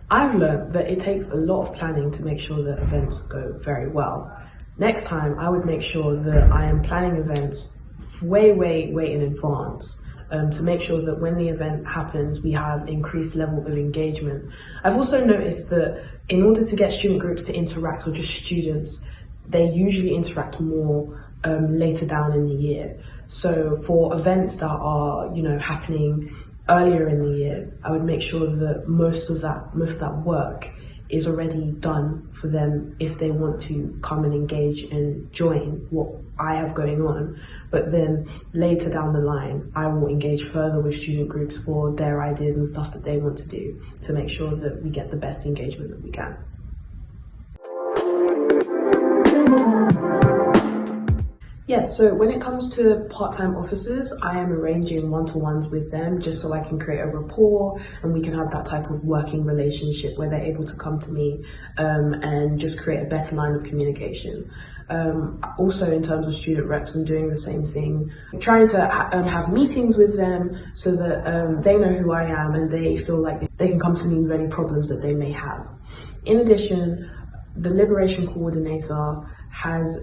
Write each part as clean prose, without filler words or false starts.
I've learned that it takes a lot of planning to make sure that events go very well. Next time, I would make sure that I am planning events way in advance to make sure that when the event happens, we have increased level of engagement. I've also noticed that in order to get student groups to interact, or just students, they usually interact more later down in the year. So for events that are, happening earlier in the year, I would make sure that most of that work is already done for them if they want to come and engage and join what I have going on. But then later down the line, I will engage further with student groups for their ideas and stuff that they want to do to make sure that we get the best engagement that we can. Yes, so when it comes to part-time officers, I am arranging one-to-ones with them just so I can create a rapport and we can have that type of working relationship where they're able to come to me and just create a better line of communication. Also in terms of student reps, I'm doing the same thing, trying to have meetings with them so that they know who I am and they feel like they can come to me with any problems that they may have. In addition, the Liberation Coordinator has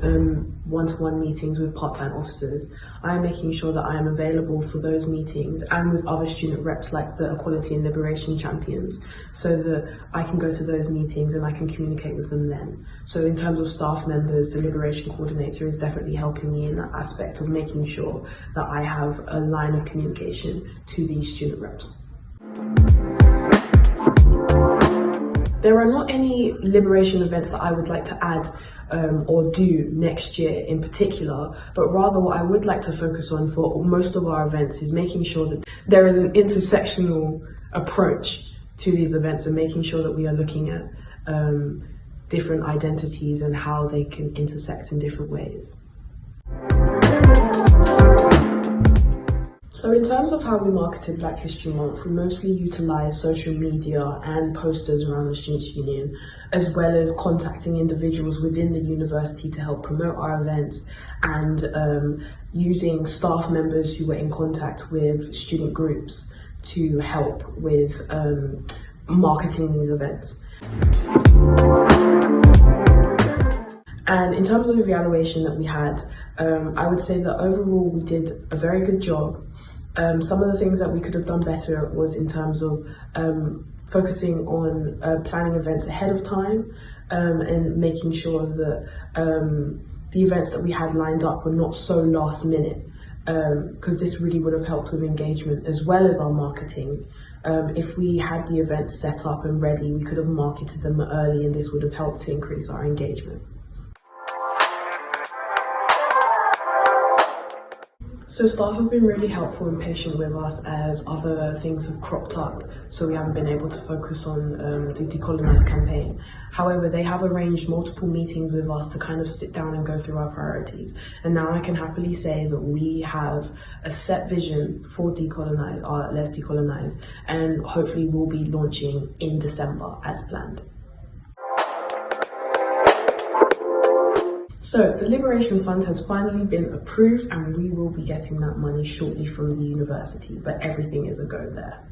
one-to-one meetings with part-time officers. I am making sure that I am available for those meetings and with other student reps like the Equality and Liberation Champions so that I can go to those meetings and I can communicate with them then. So in terms of staff members, the Liberation Coordinator is definitely helping me in that aspect of making sure that I have a line of communication to these student reps. There are not any liberation events that I would like to add or do next year in particular, but rather what I would like to focus on for most of our events is making sure that there is an intersectional approach to these events and making sure that we are looking at different identities and how they can intersect in different ways. So in terms of how we marketed Black History Month, we mostly utilised social media and posters around the Students' Union, as well as contacting individuals within the university to help promote our events and using staff members who were in contact with student groups to help with marketing these events. And in terms of the evaluation that we had, I would say that overall we did a very good job. Some of the things that we could have done better was in terms of focusing on planning events ahead of time and making sure that the events that we had lined up were not so last minute, because this really would have helped with engagement as well as our marketing. If we had the events set up and ready, we could have marketed them early and this would have helped to increase our engagement. So staff have been really helpful and patient with us as other things have cropped up, so we haven't been able to focus on the Decolonise campaign. However, they have arranged multiple meetings with us to kind of sit down and go through our priorities. And now I can happily say that we have a set vision for Decolonise, or Let's Decolonise, and hopefully we'll be launching in December as planned. So the Liberation Fund has finally been approved and we will be getting that money shortly from the university, but everything is a go there.